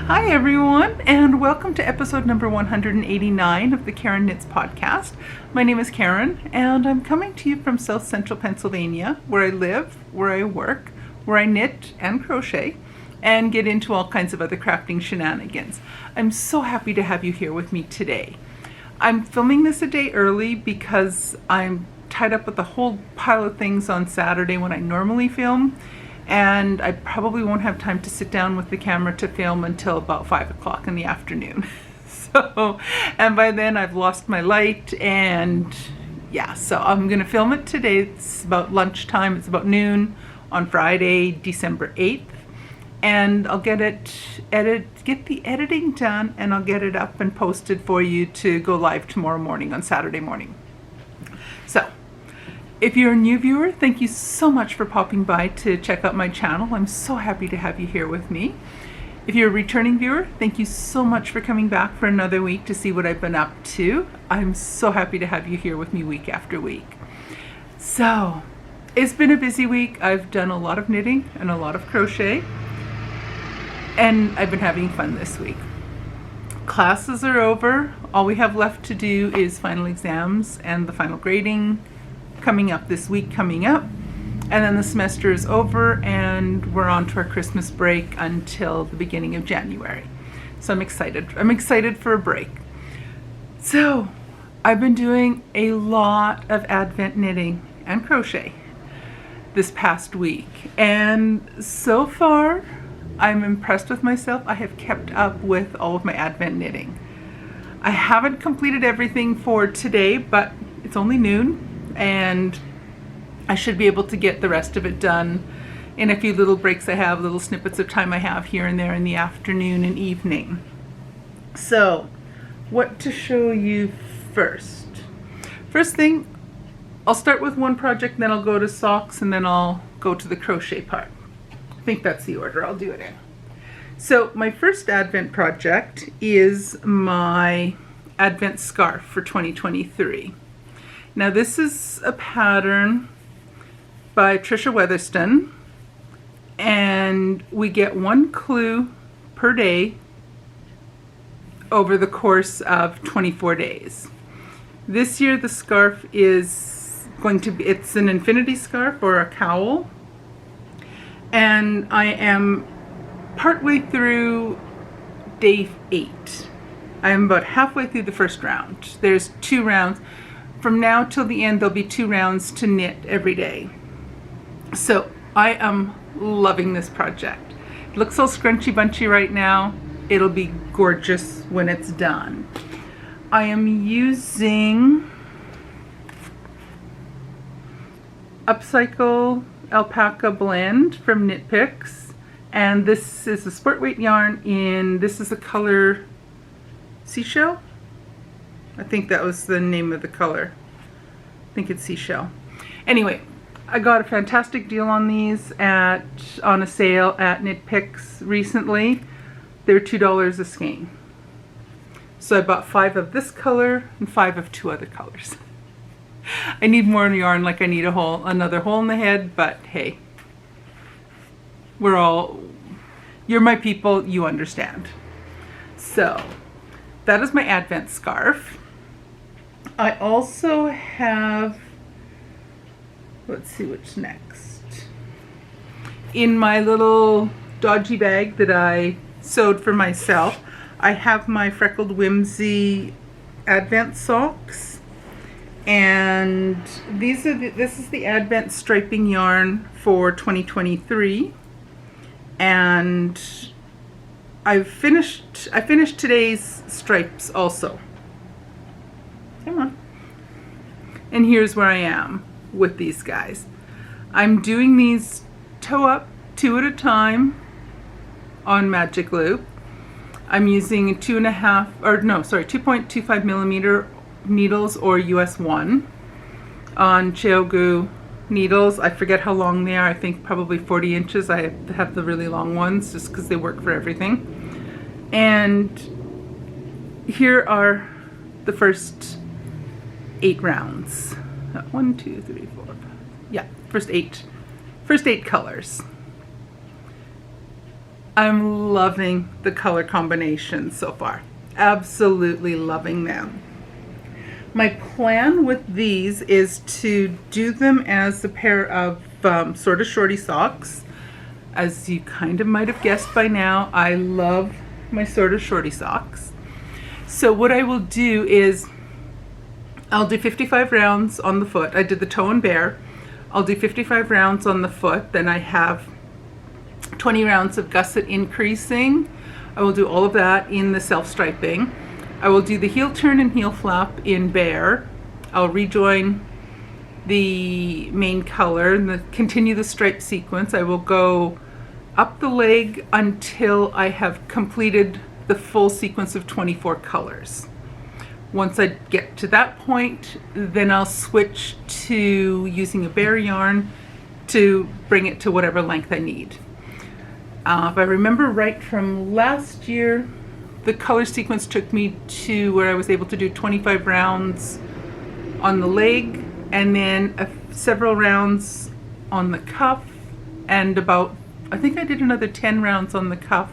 Hi everyone, and welcome to episode number 189 of the Karen Knits podcast. My name is Karen, and I'm coming to you from South Central Pennsylvania, where I live, where I work, where I knit and crochet, and get into all kinds of other crafting shenanigans. I'm so happy to have you here with me today. I'm filming this a day early because I'm tied up with a whole pile of things on Saturday when I normally film, and I probably won't have time to sit down with the camera to film until about 5 o'clock in the afternoon. And by then I've lost my light, and yeah, so I'm gonna film it today. It's about lunchtime, it's about noon on Friday, December 8th, and I'll get the editing done, and I'll get it up and posted for you to go live tomorrow morning on Saturday morning. So, if you're a new viewer, thank you so much for popping by to check out my channel. I'm so happy to have you here with me. If you're a returning viewer, thank you so much for coming back for another week to see what I've been up to. I'm so happy to have you here with me week after week. So, it's been a busy week. I've done a lot of knitting and a lot of crochet, and I've been having fun this week. Classes are over. All we have left to do is final exams and the final grading coming up this week, and then the semester is over and we're on to our Christmas break until the beginning of January. So I'm excited for a break. So I've been doing a lot of Advent knitting and crochet this past week, and so far I'm impressed with myself. I have kept up with all of my Advent knitting. I haven't completed everything for today, but it's only noon, and I should be able to get the rest of it done in a few little breaks I have, little snippets of time I have here and there in the afternoon and evening. So, what to show you first? First thing, I'll start with one project, then I'll go to socks, and then I'll go to the crochet part. I think that's the order I'll do it in. So, my first Advent project is my Advent scarf for 2023. Now this is a pattern by Trisha Weatherston, and we get one clue per day over the course of 24 days. This year the scarf is going to be, it's an infinity scarf or a cowl, and I am partway through day 8. I am about halfway through the first round. There's 2 rounds. From now till the end, there'll be 2 rounds to knit every day. So I am loving this project. It looks all scrunchy bunchy right now. It'll be gorgeous when it's done. I am using Upcycle Alpaca Blend from Knit Picks, and this is a sport weight yarn this is the color Seashell. I think that was the name of the color. I think it's Seashell. Anyway, I got a fantastic deal on these on a sale at Knit Picks recently. They're $2 a skein. So I bought 5 of this color and 5 of 2 other colors. I need more yarn, like I need another hole in the head, but hey, you're my people, you understand. So that is my Advent scarf. I also have, let's see what's next. In my little dodgy bag that I sewed for myself, I have my Freckled Whimsy Advent socks, and this is the Advent striping yarn for 2023, and I finished today's stripes also. Come on. And here's where I am with these guys. I'm doing these toe up 2 at a time on Magic Loop. I'm using 2.25 millimeter needles or US 1 on Cheogu needles. I forget how long they are. I think probably 40 inches. I have the really long ones just because they work for everything. And here are the first 8 rounds. 1, 2, 3, 4, 5. Yeah, first eight colors. I'm loving the color combinations so far. Absolutely loving them. My plan with these is to do them as a pair of sort of Shorty Socks. As you kind of might have guessed by now, I love my sort of Shorty Socks. So what I will do is I'll do 55 rounds on the foot. I did the toe and bare. I'll do 55 rounds on the foot. Then I have 20 rounds of gusset increasing. I will do all of that in the self-striping. I will do the heel turn and heel flap in bare. I'll rejoin the main color and continue the stripe sequence. I will go up the leg until I have completed the full sequence of 24 colors. Once I get to that point, then I'll switch to using a bare yarn to bring it to whatever length I need. If I remember right from last year, the color sequence took me to where I was able to do 25 rounds on the leg and then several rounds on the cuff, and about, I think I did another 10 rounds on the cuff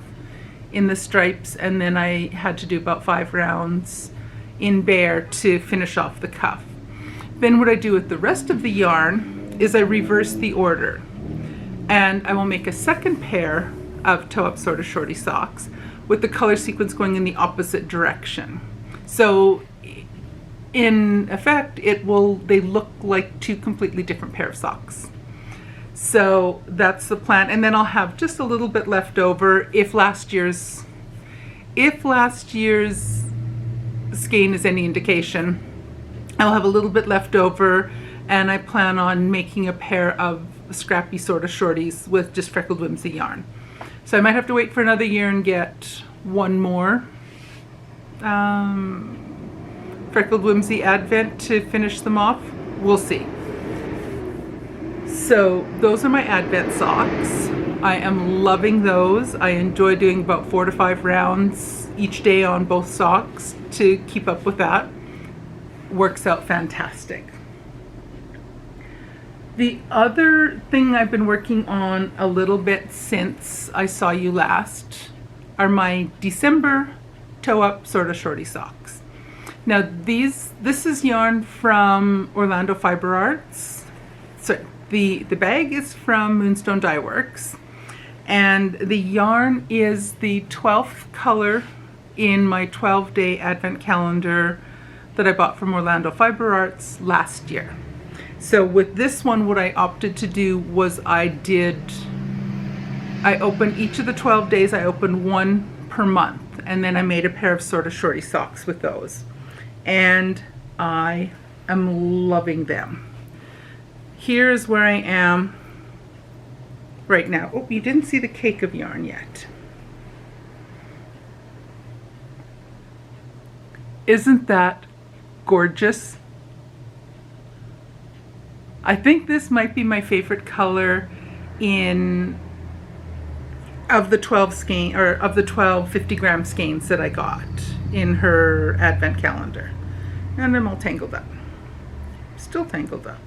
in the stripes, and then I had to do about 5 rounds in bare to finish off the cuff. Then what I do with the rest of the yarn is I reverse the order, and I will make a second pair of toe-up sort of Shorty Socks with the color sequence going in the opposite direction. So in effect, they look like two completely different pair of socks. So that's the plan, and then I'll have just a little bit left over if last year's skein is any indication. I'll have a little bit left over, and I plan on making a pair of scrappy sort of shorties with just Freckled Whimsy yarn. So I might have to wait for another year and get one more Freckled Whimsy Advent to finish them off. We'll see. So those are my Advent socks. I am loving those. I enjoy doing about 4 to 5 rounds each day on both socks to keep up with that. Works out fantastic. The other thing I've been working on a little bit since I saw you last are my December toe-up sort of Shorty Socks. Now this is yarn from Orlando Fiber Arts. So the bag is from Moonstone Dye Works, and the yarn is the 12th color in my 12-day Advent calendar that I bought from Orlando Fiber Arts last year. So with this one, what I opted to do was I opened each of the 12 days, I opened one per month, and then I made a pair of sort of Shorty Socks with those. And I am loving them. Here's where I am right now. Oh, you didn't see the cake of yarn yet. Isn't that gorgeous? I think this might be my favorite color of the 12 skein, or of the 12 50-gram skeins that I got in her Advent calendar. And I'm all tangled up. Still tangled up.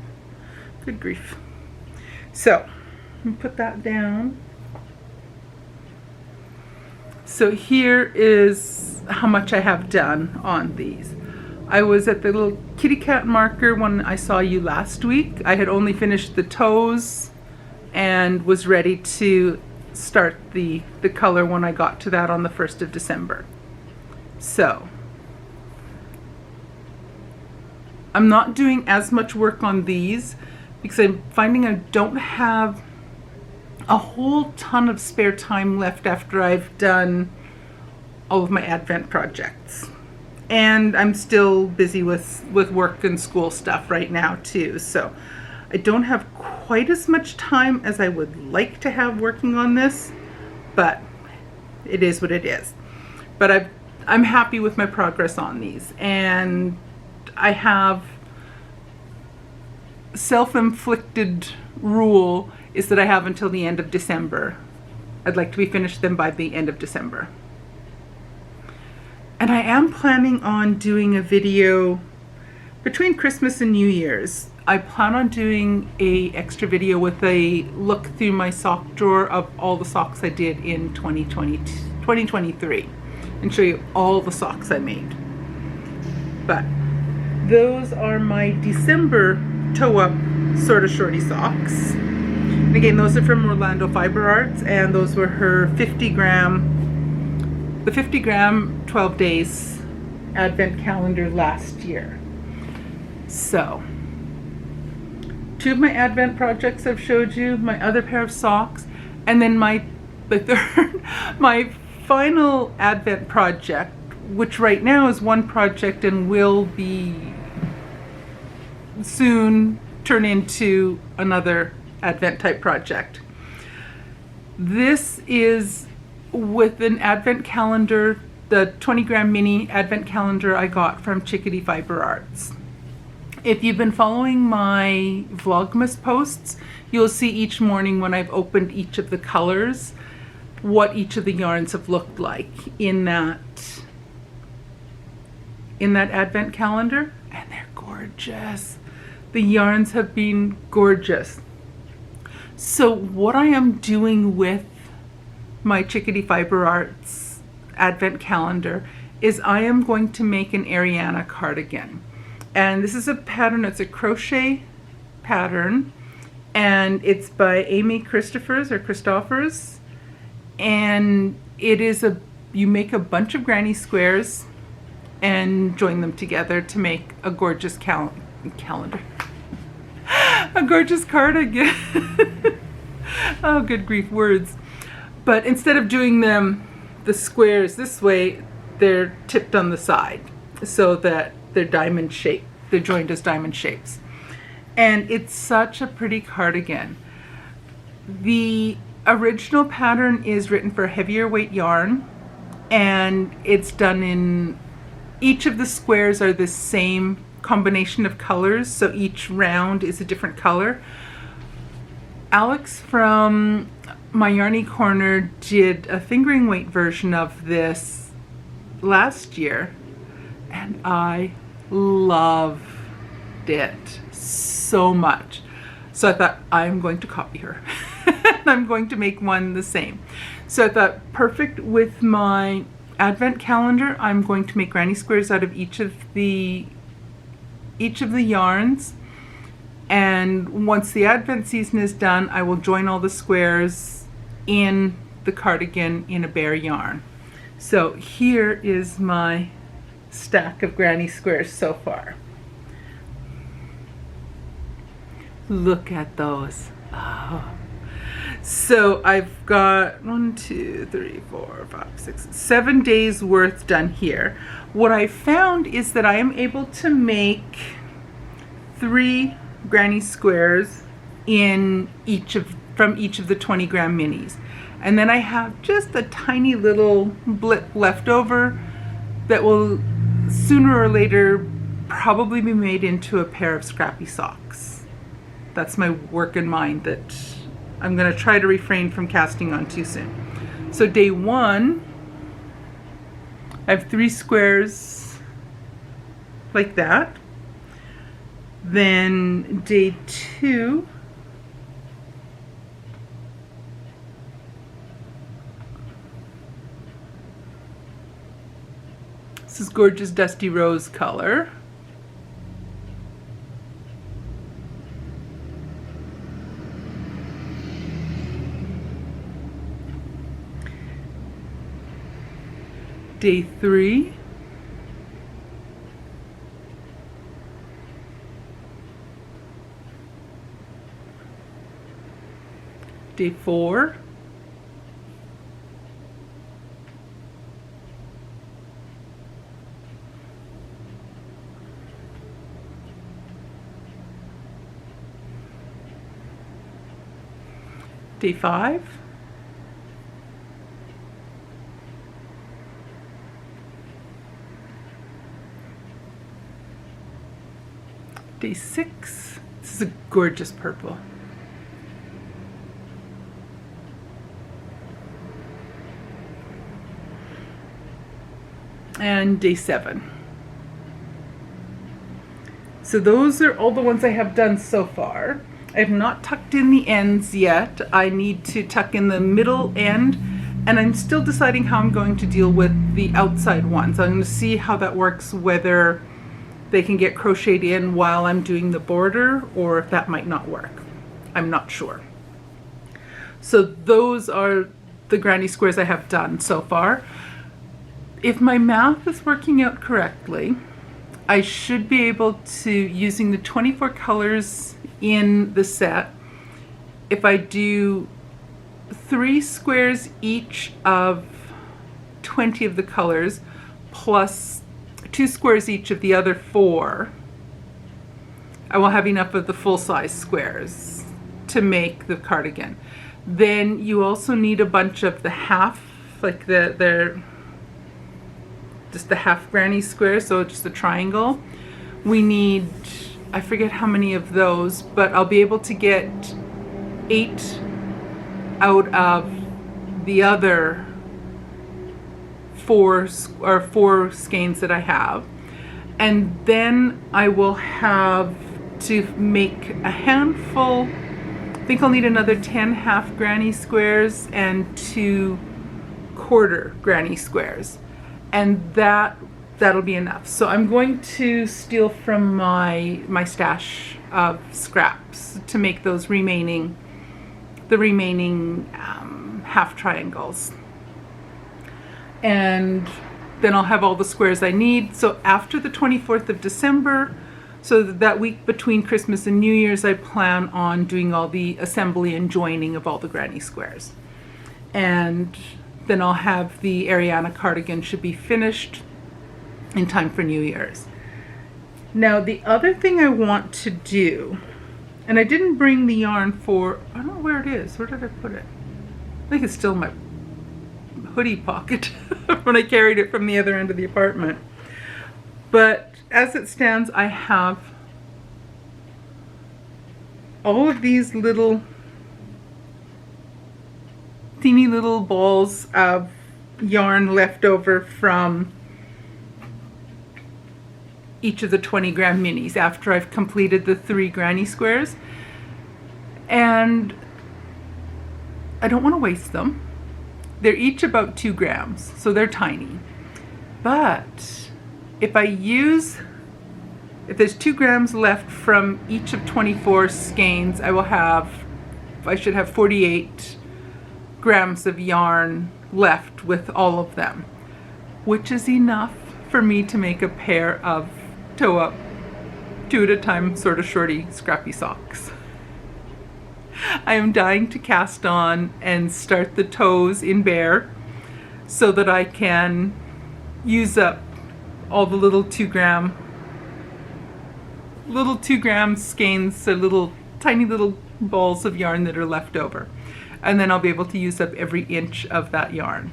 Good grief. So, let me put that down. So here is how much I have done on these. I was at the little kitty cat marker when I saw you last week. I had only finished the toes and was ready to start the color when I got to that on the 1st of December. So I'm not doing as much work on these because I'm finding I don't have a whole ton of spare time left after I've done all of my Advent projects. And I'm still busy with work and school stuff right now too. So I don't have quite as much time as I would like to have working on this, but it is what it is. But I'm happy with my progress on these, and I have self-inflicted rule is that I have until the end of December. I'd like to be finished them by the end of December. And I am planning on doing a video between Christmas and New Year's I plan on doing a extra video with a look through my sock drawer of all the socks I did in 2023 and show you all the socks I made. But those are my December toe-up sort of shorty socks. And again, those are from Orlando Fiber Arts, and those were her 50 gram 12 days advent calendar last year. So 2 of my advent projects I've showed you, my other pair of socks, and then my final advent project, which right now is one project and will be soon turn into another advent type project. This is with an advent calendar, the 20 gram mini advent calendar I got from Chickadee Fiber Arts. If you've been following my Vlogmas posts, you'll see each morning when I've opened each of the colors what each of the yarns have looked like in that advent calendar, and they're gorgeous. The yarns have been gorgeous. So what I am doing with my Chickadee Fiber Arts advent calendar is I am going to make an Arana cardigan. And this is a pattern, it's a crochet pattern, and it's by Amy Christophers. And it is you make a bunch of granny squares and join them together to make a gorgeous calendar. A gorgeous cardigan. Oh, good grief, words. But instead of doing the squares this way, they're tipped on the side so that they're diamond shaped. They're joined as diamond shapes. And it's such a pretty cardigan. The original pattern is written for heavier weight yarn, and it's done in, each of the squares are the same combination of colors, so each round is a different color. Alex from My Yarny Corner did a fingering weight version of this last year, and I loved it so much. So I thought, I'm going to copy her. And I'm going to make one the same. So I thought, perfect with my advent calendar, I'm going to make granny squares out of each of the yarns. And once the advent season is done, I will join all the squares in the cardigan in a bare yarn. So here is my stack of granny squares so far. Look at those. Oh. So I've got 7 days worth done here. What I found is that I am able to make 3 granny squares from each of the 20 gram minis. And then I have just a tiny little blip left over that will sooner or later probably be made into a pair of scrappy socks. That's my work in mind that I'm going to try to refrain from casting on too soon. So day 1, I have 3 squares like that. Then day 2, this is gorgeous dusty rose color. Day 3, day 4, day 5, day 6, this is a gorgeous purple. And day 7. So those are all the ones I have done so far. I have not tucked in the ends yet. I need to tuck in the middle end, and I'm still deciding how I'm going to deal with the outside ones. I'm going to see how that works, whether they can get crocheted in while I'm doing the border, or if that might not work. I'm not sure. So those are the granny squares I have done so far. If my math is working out correctly, I should be able to, using the 24 colors in the set, if I do 3 squares each of 20 of the colors plus 2 squares each of the other 4, I will have enough of the full-size squares to make the cardigan. Then you also need a bunch of the half, like they're just the half granny squares, so just a triangle. We need, I forget how many of those, but I'll be able to get 8 out of the other 4 skeins that I have. And then I will have to make a handful. I think I'll need another 10 half granny squares and 2 quarter granny squares. And that'll be enough. So I'm going to steal from my stash of scraps to make those remaining half triangles. And then I'll have all the squares I need. So after the 24th of December, so that week between Christmas and New Year's, I plan on doing all the assembly and joining of all the granny squares. And then I'll have the Arana cardigan should be finished in time for New Year's. Now the other thing I want to do, and I didn't bring the yarn for, I don't know where it is. Where did I put it? I think it's still in my hoodie pocket when I carried it from the other end of the apartment. But as it stands, I have all of these little teeny little balls of yarn left over from each of the 20-gram minis after I've completed the 3 granny squares. And I don't want to waste them. They're each about 2 grams, so they're tiny. But if there's 2 grams left from each of 24 skeins, I should have 48 grams of yarn left with all of them, which is enough for me to make a pair of toe-up, 2 at a time sort of shorty scrappy socks. I am dying to cast on and start the toes in bare so that I can use up all the little 2 gram skeins, so little tiny little balls of yarn that are left over. And then I'll be able to use up every inch of that yarn.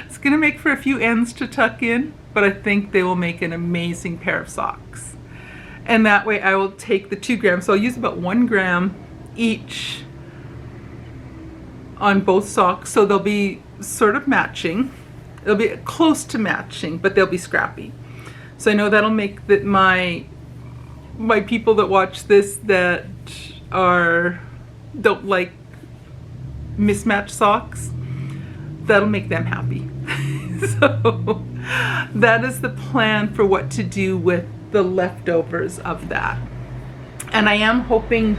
It's going to make for a few ends to tuck in, but I think they will make an amazing pair of socks. And that way I will take the 2 grams, so I'll use about 1 gram each on both socks, so they'll be sort of matching. They'll be close to matching, but they'll be scrappy. So I know that'll make my people that watch this that don't like mismatched socks, that'll make them happy. So that is the plan for what to do with the leftovers of that. And I am hoping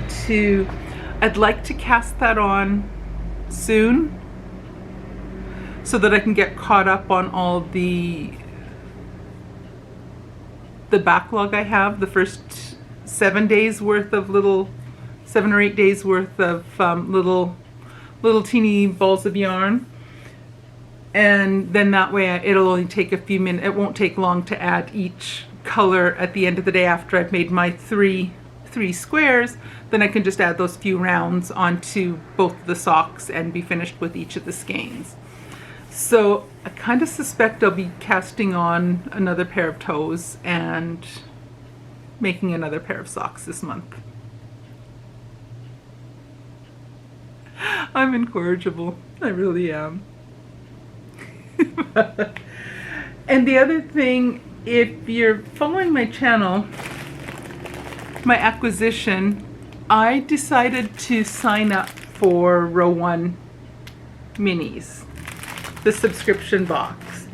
I'd like to cast that on soon so that I can get caught up on all the backlog I have, the first 7 days worth of 7 or 8 days worth of little teeny balls of yarn. And then that way it'll only take a few minutes. It won't take long to add each color at the end of the day after I've made my three squares. Then I can just add those few rounds onto both the socks and be finished with each of the skeins. So I kind of suspect I'll be casting on another pair of toes and making another pair of socks this month. I'm incorrigible. I really am. And the other thing if you're following my channel, my acquisition, I decided to sign up for Row 1 Minis, the subscription box.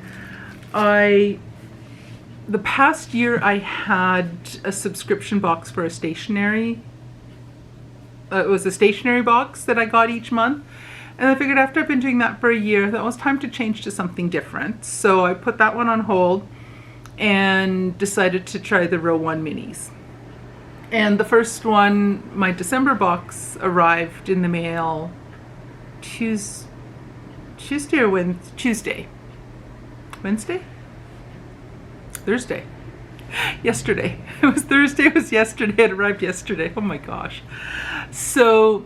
The past year I had a subscription box for a stationery. It was a stationery box that I got each month. And I figured after I've been doing that for a year, that was time to change to something different. So I put that one on hold and decided to try the Row 1 Minis. And the first one, my December box, arrived in the mail Tuesday or Wednesday? Wednesday? Thursday. Yesterday. It was Thursday, it was yesterday, it arrived yesterday. Oh my gosh. So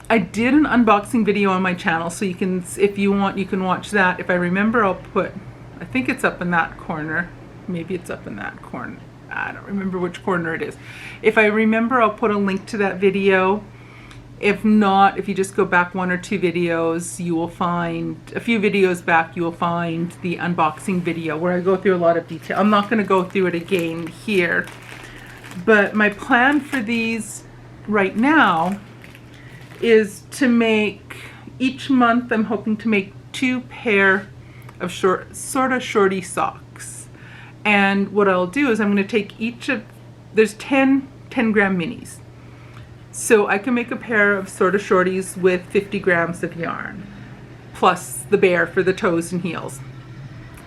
I did an unboxing video on my channel, so you can, if you want, you can watch that. If I remember, I'll put, I think it's up in that corner. Maybe it's up in that corner. I don't remember which corner it is. If I remember, I'll put a link to that video. If not, if you just go back 1 or 2 videos, you will find, a few videos back, you will find the unboxing video where I go through a lot of detail. I'm not going to go through it again here, but my plan for these right now is to make, each month I'm hoping to make 2 pair of sort of shorty socks. And what I'll do is I'm going to take each of, there's 10 gram minis. So I can make a pair of sort of shorties with 50 grams of yarn, plus the bear for the toes and heels.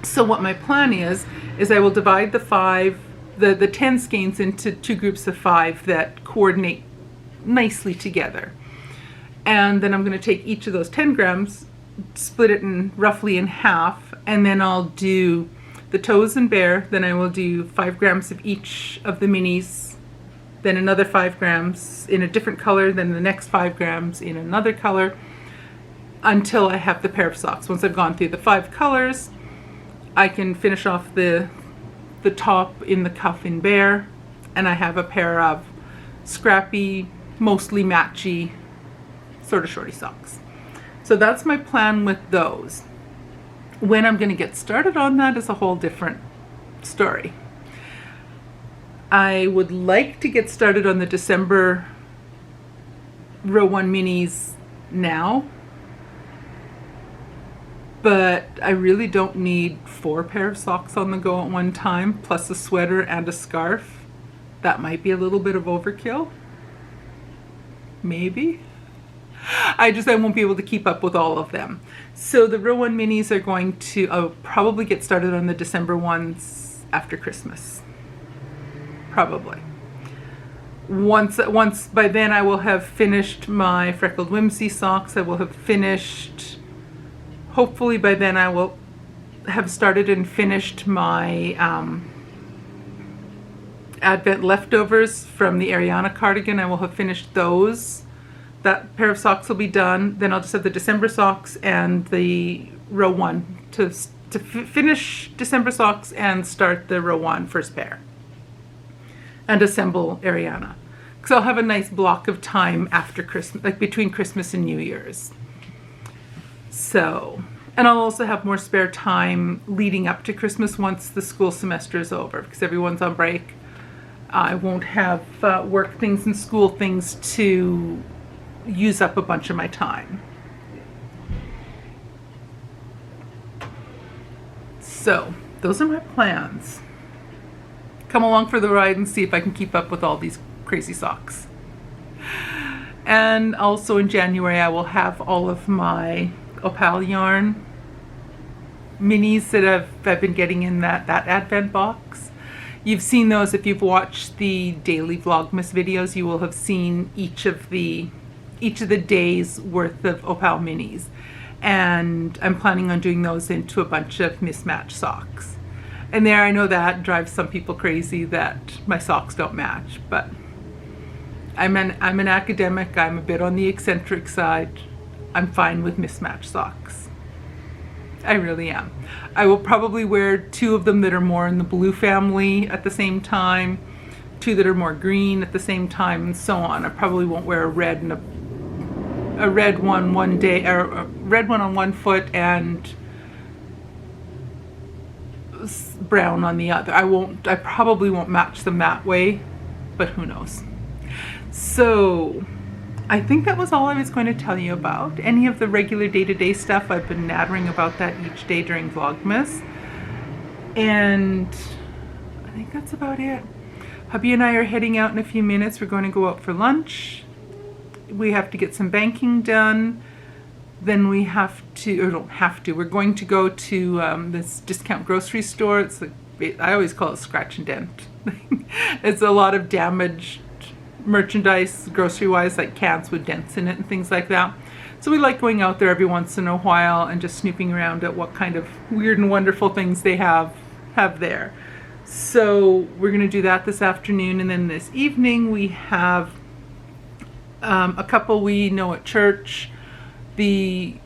So what my plan is I will divide the 10 skeins into 2 groups of 5 that coordinate nicely together. And then I'm going to take each of those 10 grams, split it in roughly in half, and then I'll do the toes and bear. Then I will do 5 grams of each of the minis, then another 5 grams in a different color, then the next 5 grams in another color, until I have the pair of socks. Once I've gone through the 5 colors, I can finish off the top in the cuff in bear, and I have a pair of scrappy, mostly matchy sort of shorty socks. So that's my plan with those. When I'm going to get started on that is a whole different story. I would like to get started on the December Row 1 Minis now, but I really don't need 4 pair of socks on the go at one time, plus a sweater and a scarf. That might be a little bit of overkill. Maybe. I won't be able to keep up with all of them. So the Row 1 Minis are going to, I'll probably get started on the December ones after Christmas. Probably. Once by then I will have finished my Freckled Whimsy socks. I will have finished, hopefully by then I will have started and finished my Advent leftovers from the Arana Cardigan. I will have finished those. That pair of socks will be done. Then I'll just have the December socks and the Row 1 to finish December socks and start the Row 1 first pair. And assemble Ariana. Because I'll have a nice block of time after Christmas, like between Christmas and New Year's. So, and I'll also have more spare time leading up to Christmas once the school semester is over, because everyone's on break. I won't have work things and school things to use up a bunch of my time. So, those are my plans. Come along for the ride and see if I can keep up with all these crazy socks. And also in January I will have all of my opal yarn minis that I've been getting in that Advent box. You've seen those if you've watched the daily Vlogmas videos. You will have seen each of the days worth of opal minis, and I'm planning on doing those into a bunch of mismatched socks. And there, I know that drives some people crazy that my socks don't match, but I'm an academic. I'm a bit on the eccentric side. I'm fine with mismatched socks. I really am. I will probably wear 2 of them that are more in the blue family at the same time, 2 that are more green at the same time, and so on. I probably won't wear a red and a red one day, or a red one on one foot and brown on the other. I probably won't match them that way, but who knows. So I think that was all I was going to tell you about. Any of the regular day-to-day stuff, I've been nattering about that each day during Vlogmas. And I think that's about it. Hubby and I are heading out in a few minutes. We're going to go out for lunch. We have to get some banking done. Then we have to, or don't have to, we're going to go to this discount grocery store. It's like, I always call it scratch and dent. It's a lot of damaged merchandise, grocery-wise, like cans with dents in it and things like that. So we like going out there every once in a while and just snooping around at what kind of weird and wonderful things they have there. So we're going to do that this afternoon, and then this evening we have a couple we know at church. The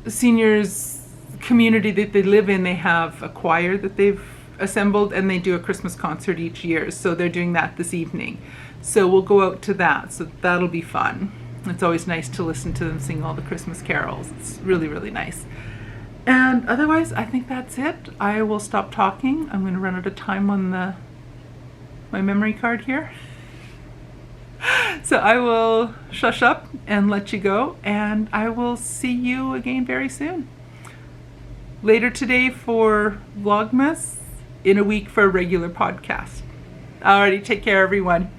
seniors community that they live in, they have a choir that they've assembled, and they do a Christmas concert each year. So they're doing that this evening. So we'll go out to that. So that'll be fun. It's always nice to listen to them sing all the Christmas carols. It's really, really nice. And otherwise, I think that's it. I will stop talking. I'm going to run out of time on my memory card here. So I will shush up and let you go, and I will see you again very soon. Later today for Vlogmas, in a week for a regular podcast. Alrighty, take care everyone.